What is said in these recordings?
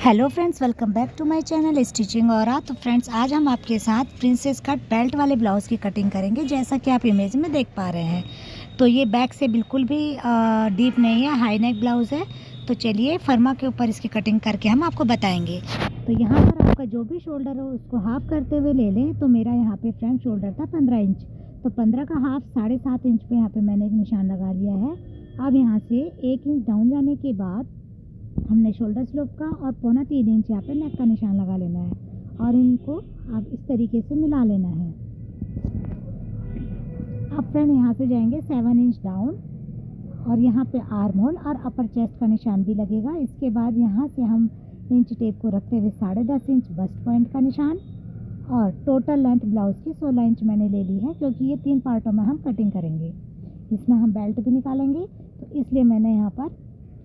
Hello friends, welcome back to my channel stitching और तो friends आज हम आपके साथ प्रिंसेस कट बेल्ट वाले ब्लाउज़ की कटिंग करेंगे। जैसा कि आप इमेज में देख पा रहे हैं तो ये बैक से बिल्कुल भी डीप नहीं है, हाई नेक ब्लाउज़ है। तो चलिए फर्मा के ऊपर इसकी कटिंग करके हम आपको बताएंगे। तो यहाँ पर आपका जो भी शोल्डर हो उसको हाफ करते हुए ले लें। तो मेरा यहाँ पे फ्रंट शोल्डर था 15 इंच, तो 15 का हाफ 7.5 इंच पे यहाँ पे मैंने एक निशान लगा लिया है। अब यहाँ से 1 इंच डाउन जाने के बाद हमने शोल्डर स्लोप का और 3.25 इंच यहाँ पे नेक का निशान लगा लेना है और इनको आप इस तरीके से मिला लेना है। अब फ्रेंड यहाँ से जाएंगे 7 इंच डाउन और यहाँ पे आर्म होल और अपर चेस्ट का निशान भी लगेगा। इसके बाद यहाँ से हम इंच टेप को रखते हुए 10.5 इंच बस्ट पॉइंट का निशान और टोटल लेंथ ब्लाउज की 16 इंच मैंने ले ली है, क्योंकि ये 3 पार्टों में हम कटिंग करेंगे। इसमें हम बेल्ट भी निकालेंगे तो इसलिए मैंने यहाँ पर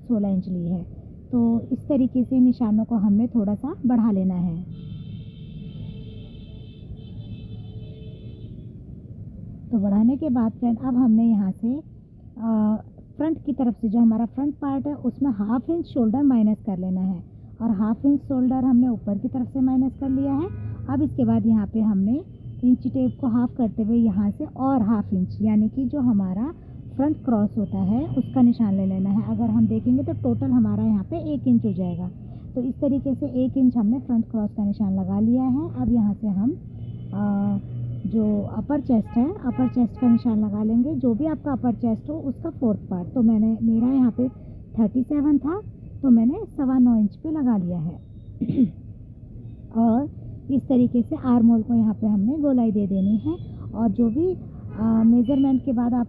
16 इंच ली है। तो इस तरीके से निशानों को हमने थोड़ा सा बढ़ा लेना है। तो बढ़ाने के बाद फ्रेंड अब हमने यहाँ से फ्रंट की तरफ से जो हमारा फ्रंट पार्ट है उसमें हाफ इंच शोल्डर माइनस कर लेना है और हाफ इंच शोल्डर हमने ऊपर की तरफ से माइनस कर लिया है। अब इसके बाद यहाँ पे हमने इंच टेप को हाफ करते हुए यहाँ से और हाफ इंच यानी कि जो हमारा फ्रंट क्रॉस होता है उसका निशान ले लेना है। अगर हम देखेंगे तो टोटल हमारा यहाँ पे 1 इंच हो जाएगा। तो इस तरीके से 1 इंच हमने फ्रंट क्रॉस का निशान लगा लिया है। अब यहाँ से हम जो अपर चेस्ट है अपर चेस्ट का निशान लगा लेंगे। जो भी आपका अपर चेस्ट हो उसका 4th पार्ट, तो मेरा यहाँ पे 37 था तो मैंने 9.25 इंच पे लगा लिया है। और इस तरीके से आर्म होल को यहाँ पे हमने गोलाई दे देनी है और जो भी मेजरमेंट के बाद आप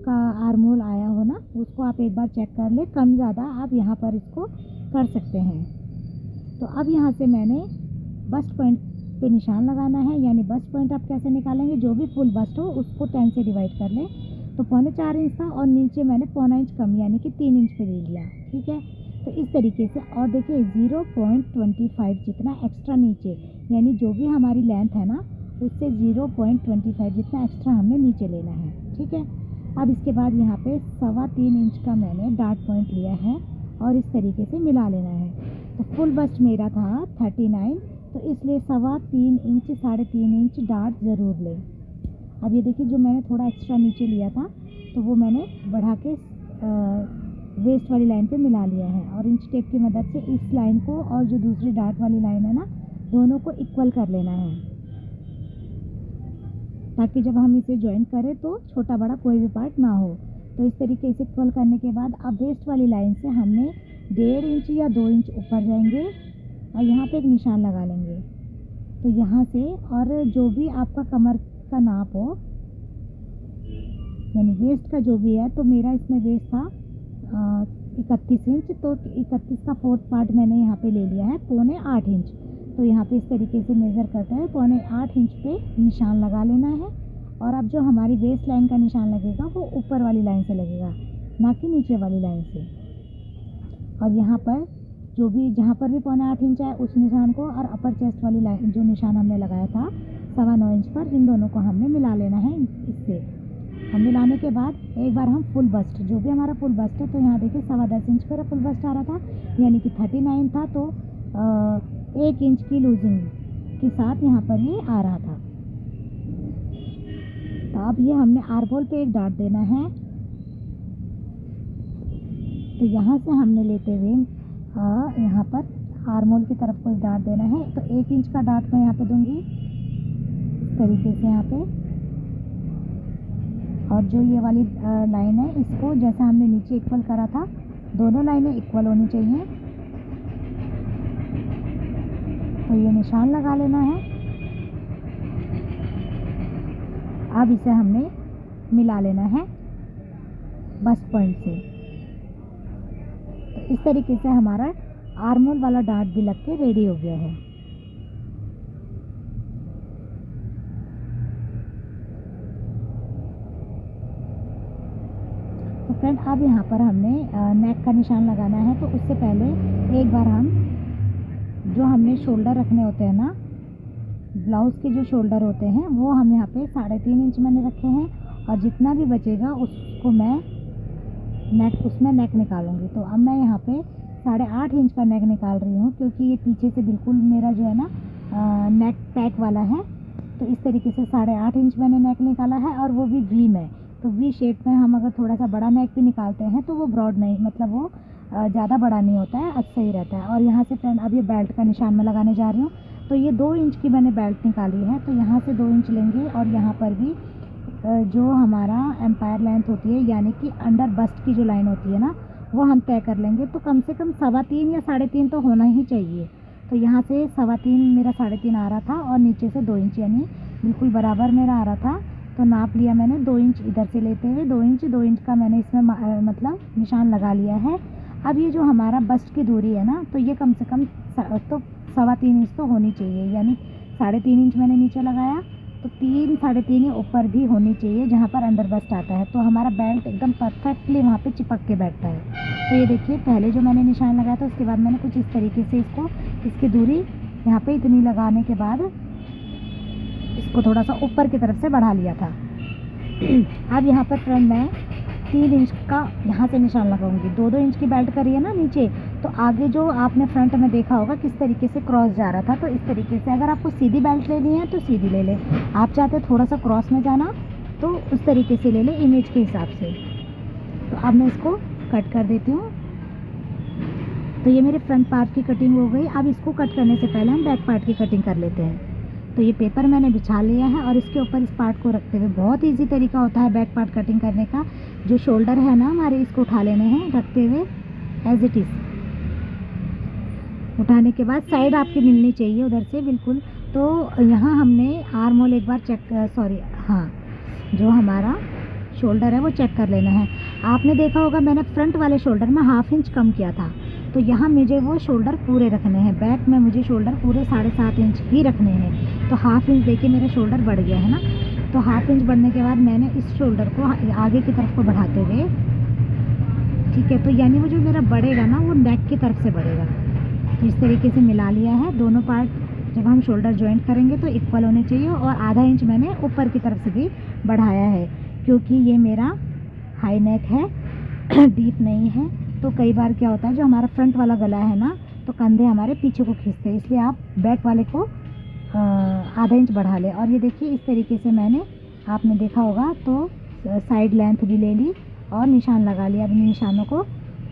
का आर्म होल आया हो ना उसको आप एक बार चेक कर ले, कम ज़्यादा आप यहाँ पर इसको कर सकते हैं। तो अब यहाँ से मैंने बस्ट पॉइंट पे निशान लगाना है, यानी बस्ट पॉइंट आप कैसे निकालेंगे, जो भी फुल बस्ट हो उसको 10 से डिवाइड कर लें। तो 4.25 इंच था और नीचे मैंने 0.25 इंच कम यानी कि 3 इंच पे ले लिया, ठीक है। तो इस तरीके से और देखिए 0.25 जितना एक्स्ट्रा नीचे यानी जो भी हमारी लेंथ है ना उससे 0.25 जितना एक्स्ट्रा हमने नीचे लेना है, ठीक है। अब इसके बाद यहाँ पे 3.25 इंच का मैंने डार्ट पॉइंट लिया है और इस तरीके से मिला लेना है। तो फुल बस्ट मेरा था 39, तो इसलिए 3.25 इंच 3.5 इंच डार्ट ज़रूर लें। अब ये देखिए जो मैंने थोड़ा एक्स्ट्रा नीचे लिया था तो वो मैंने बढ़ा के वेस्ट वाली लाइन पे मिला लिया है और इंच टेप की मदद से इस लाइन को और जो दूसरी डार्ट वाली लाइन है ना दोनों को इक्वल कर लेना है, ताकि जब हम इसे ज्वाइन करें तो छोटा बड़ा कोई भी पार्ट ना हो। तो इस तरीके से इक्वल करने के बाद अब वेस्ट वाली लाइन से हमने 1.5 इंच या 2 इंच ऊपर जाएंगे और यहाँ पे एक निशान लगा लेंगे। तो यहाँ से और जो भी आपका कमर का नाप हो यानी वेस्ट का जो भी है, तो मेरा इसमें वेस्ट था 31 इंच, तो 31 का 4th पार्ट मैंने यहाँ पे ले लिया है 7.25 इंच। तो यहाँ पे इस तरीके से मेज़र करते हैं 7.25 इंच पे निशान लगा लेना है। और अब जो हमारी वेस्ट लाइन का निशान लगेगा वो ऊपर वाली लाइन से लगेगा, ना कि नीचे वाली लाइन से। और यहाँ पर जो भी जहाँ पर भी 7.25 इंच है उस निशान को और अपर चेस्ट वाली लाइन जो निशान हमने लगाया था 9.25 इंच पर, इन दोनों को हमने मिला लेना है। इससे हम मिलाने के बाद एक बार हम फुल बस्ट जो भी हमारा फुल बस्ट है, तो यहाँ देखिए 10.25 इंच पर फुल बस्ट आ रहा था यानी कि 39 था, तो 1 इंच की लूजिंग के साथ यहाँ पर ये आ रहा था। तो अब ये हमने आर्म होल पे एक डार्ट देना है। तो यहाँ से हमने लेते हुए यहाँ पर आर्म होल की तरफ को एक डार्ट देना है। तो 1 इंच का डार्ट मैं यहाँ पे दूंगी इस तरीके से यहाँ पे, और जो ये वाली लाइन है इसको जैसा हमने नीचे इक्वल करा था दोनों लाइनें इक्वल होनी चाहिए। तो ये निशान लगा लेना है। अब इसे हमने मिला लेना है बस्ट पॉइंट से। तो इस तरीके से हमारा आर्म होल वाला डार्ट भी लग के रेडी हो गया है। तो फ्रेंड अब यहाँ पर हमने नेक का निशान लगाना है। तो उससे पहले एक बार हम जो हमने शोल्डर रखने होते हैं ना ब्लाउज़ के जो शोल्डर होते हैं वो हम यहाँ पे 3.5 इंच मैंने रखे हैं और जितना भी बचेगा उसको मैं उसमें नेक निकालूंगी। तो अब मैं यहाँ पे 8.5 इंच का नेक निकाल रही हूँ, क्योंकि ये पीछे से बिल्कुल मेरा जो है ना नेक पैक वाला है। तो इस तरीके से 8.5 इंच मैंने नेक निकाला है, और वो भी वी में। तो वी शेप में हम अगर थोड़ा सा बड़ा नेक भी निकालते हैं तो वो ब्रॉड नहीं, मतलब वो ज़्यादा बड़ा नहीं होता है, अच्छा ही रहता है। और यहाँ से फ्रेंड अब ये बेल्ट का निशान मैं लगाने जा रही हूँ। तो ये 2 इंच की मैंने बेल्ट निकाली है, तो यहाँ से 2 इंच लेंगे, और यहाँ पर भी जो हमारा एम्पायर लेंथ होती है, यानी कि अंडर बस्ट की जो लाइन होती है ना, वो हम तय कर लेंगे। तो कम से कम 3.25 या 3.5 तो होना ही चाहिए। तो यहाँ से 3.25 मेरा 3.5 आ रहा था, और नीचे से 2 इंच, यानी बिल्कुल बराबर मेरा आ रहा था। तो नाप लिया मैंने 2 इंच इधर से लेते हुए, 2 इंच का मैंने इसमें मतलब निशान लगा लिया है। अब ये जो हमारा बस्ट की दूरी है ना, तो ये कम से कम तो 3.25 इंच तो होनी चाहिए, यानी 3.5 इंच मैंने नीचे लगाया, तो 3-3.5 ऊपर भी होनी चाहिए जहाँ पर अंडर बस्ट आता है। तो हमारा बेल्ट एकदम परफेक्टली वहाँ पे चिपक के बैठता है। तो ये देखिए, पहले जो मैंने निशान लगाया था, उसके बाद मैंने कुछ इस तरीके से इसकी दूरी यहाँ पे इतनी लगाने के बाद इसको थोड़ा सा ऊपर की तरफ से बढ़ा लिया था। अब यहाँ पर फ्रेंड मैं 3 इंच का यहाँ से निशान लगाऊंगी। 2-2 इंच की बेल्ट करी है ना नीचे, तो आगे जो आपने फ्रंट में देखा होगा किस तरीके से क्रॉस जा रहा था, तो इस तरीके से अगर आपको सीधी बेल्ट लेनी है तो सीधी ले लें, आप चाहते थोड़ा सा क्रॉस में जाना तो उस तरीके से ले लें, इमेज के हिसाब से। तो अब मैं इसको कट कर देती हूँ। तो ये मेरे फ्रंट पार्ट की कटिंग हो गई। अब इसको कट करने से पहले हम बैक पार्ट की कटिंग कर लेते हैं। तो ये पेपर मैंने बिछा लिया है, और इसके ऊपर इस पार्ट को रखते हुए, बहुत इजी तरीका होता है बैक पार्ट कटिंग करने का। जो शोल्डर है ना हमारे, इसको उठा लेने हैं रखते हुए एज इट इज़। उठाने के बाद साइड आपकी मिलनी चाहिए उधर से बिल्कुल। तो यहाँ हमने आर्म होल एक बार जो हमारा शोल्डर है वो चेक कर लेना है। आपने देखा होगा मैंने फ्रंट वाले शोल्डर में 1/2 इंच कम किया था, तो यहाँ मुझे वो शोल्डर पूरे रखने हैं। बैक में मुझे शोल्डर पूरे 7.5 इंच ही रखने हैं। तो 1/2 इंच देखिए मेरा शोल्डर बढ़ गया है ना। तो 1/2 इंच बढ़ने के बाद मैंने इस शोल्डर को आगे की तरफ को बढ़ाते हुए, ठीक है, तो यानी वो जो मेरा बढ़ेगा ना वो नेक की तरफ से बढ़ेगा। तो इस तरीके से मिला लिया है। दोनों पार्ट जब हम शोल्डर जॉइंट करेंगे तो इक्वल होने चाहिए। और ½ इंच मैंने ऊपर की तरफ से भी बढ़ाया है, क्योंकि ये मेरा हाई नेक है, डीप नहीं है। तो कई बार क्या होता है, जो हमारा फ्रंट वाला गला है ना, तो कंधे हमारे पीछे को खींचते हैं, इसलिए आप बैक वाले को ½ इंच बढ़ा लें। और ये देखिए इस तरीके से मैंने, आपने देखा होगा, तो साइड लेंथ भी ले ली और निशान लगा लिया। अब इन निशानों को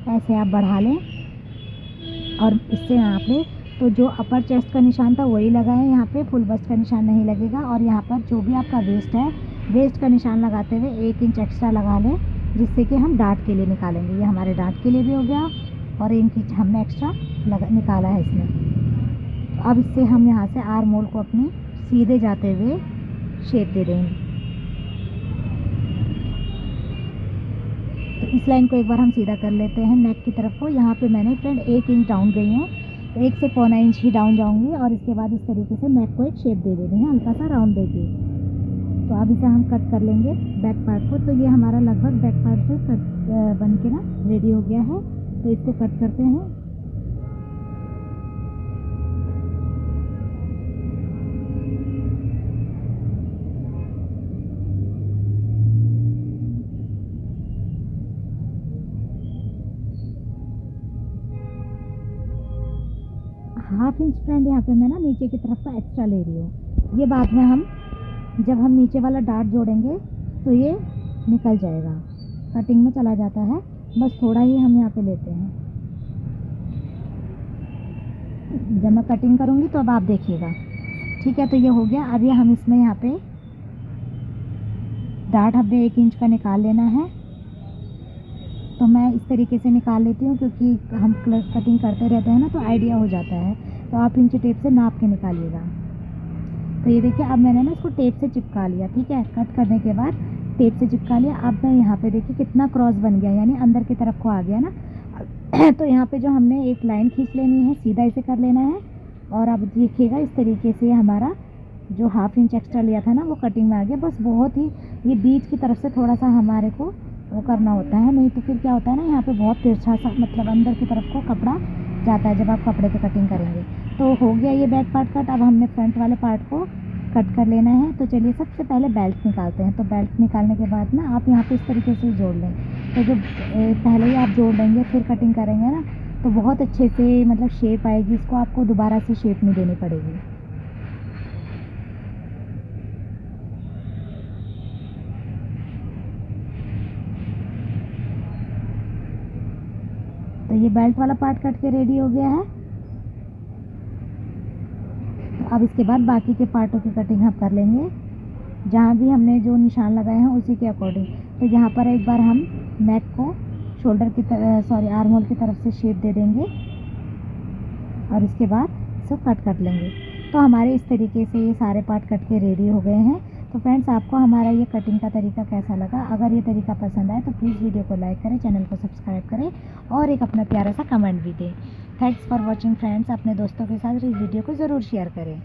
ऐसे आप बढ़ा लें और इससे नाप लें। तो जो अपर चेस्ट का निशान था वही लगाएं, यहाँ पे फुल बस्ट का निशान नहीं लगेगा। और यहाँ पर जो भी आपका वेस्ट है, वेस्ट का निशान लगाते हुए 1 इंच एक्स्ट्रा लगा लें, जिससे कि हम डार्ट के लिए निकालेंगे। ये हमारे डार्ट के लिए भी हो गया, और 1 इंच हमने एक्स्ट्रा निकाला है इसमें। अब इससे हम यहाँ से आर्म होल को अपनी सीधे जाते हुए शेप दे देंगे। तो इस लाइन को एक बार हम सीधा कर लेते हैं नेक की तरफ को। यहाँ पे मैंने फ्रेंड 1 इंच डाउन गई हूँ, 1 से 1.25 इंच ही डाउन जाऊँगी, और इसके बाद इस तरीके से नेक को एक शेप दे देनी है, हल्का सा राउंड देके। तो अब इसे हम कट कर लेंगे बैक पार्ट को। तो ये हमारा लगभग बैक पार्ट से कट बन के ना रेडी हो गया है। तो इसको कट करते हैं। ½ इंच फ्रेंड यहाँ पे मैं ना नीचे की तरफ का एक्स्ट्रा ले रही हूँ। ये बाद में हम जब हम नीचे वाला डार्ट जोड़ेंगे तो ये निकल जाएगा, कटिंग में चला जाता है, बस थोड़ा ही हम यहाँ पे लेते हैं। जब मैं कटिंग करूँगी तो अब आप देखिएगा, ठीक है। तो ये हो गया। अब ये हम इसमें यहाँ पे डार्ट हमें 1 इंच का निकाल लेना है। तो मैं इस तरीके से निकाल लेती हूँ, क्योंकि हम कटिंग करते रहते हैं ना, तो आइडिया हो जाता है। तो आप इंची टेप से नाप के निकालिएगा। तो ये देखिए अब मैंने ना इसको टेप से चिपका लिया, ठीक है। कट करने के बाद टेप से चिपका लिया। अब मैं यहाँ पे देखिए कितना क्रॉस बन गया, यानी अंदर की तरफ को आ गया ना। तो यहाँ पे जो हमने एक लाइन खींच लेनी है, सीधा इसे कर लेना है। और अब देखिएगा इस तरीके से हमारा जो ½ इंच एक्स्ट्रा लिया था ना, वो कटिंग में आ गया। बस बहुत ही ये बीच की तरफ से थोड़ा सा हमारे को वो करना होता है, नहीं तो फिर क्या होता है ना, यहाँ पे बहुत तिरछा सा मतलब अंदर की तरफ को कपड़ा जाता है जब आप कपड़े पे कटिंग करेंगे। तो हो गया ये बैक पार्ट कट। अब हमने फ्रंट वाले पार्ट को कट कर लेना है। तो चलिए सबसे पहले बेल्ट निकालते हैं। तो बेल्ट निकालने के बाद ना आप यहाँ पे इस तरीके से जोड़ लें। तो जो पहले ही आप जोड़ लेंगे फिर कटिंग करेंगे ना, तो तो बहुत अच्छे से मतलब शेप आएगी, इसको आपको दोबारा से शेप नहीं देनी पड़ेगी। तो ये बेल्ट वाला पार्ट कट के रेडी हो गया है। तो अब इसके बाद बाकी के पार्टों की कटिंग हम कर लेंगे, जहाँ भी हमने जो निशान लगाए हैं उसी के अकॉर्डिंग। तो यहाँ पर एक बार हम नेक को शोल्डर की तरफ आर्म होल की तरफ से शेप दे देंगे और इसके बाद इसको कट कर लेंगे। तो हमारे इस तरीके से ये सारे पार्ट कट के रेडी हो गए हैं। तो फ्रेंड्स, आपको हमारा ये कटिंग का तरीका कैसा लगा? अगर ये तरीका पसंद आए तो प्लीज़ वीडियो को लाइक करें, चैनल को सब्सक्राइब करें और एक अपना प्यारा सा कमेंट भी दें। Thanks for watching friends. अपने दोस्तों के साथ इस वीडियो को ज़रूर शेयर करें।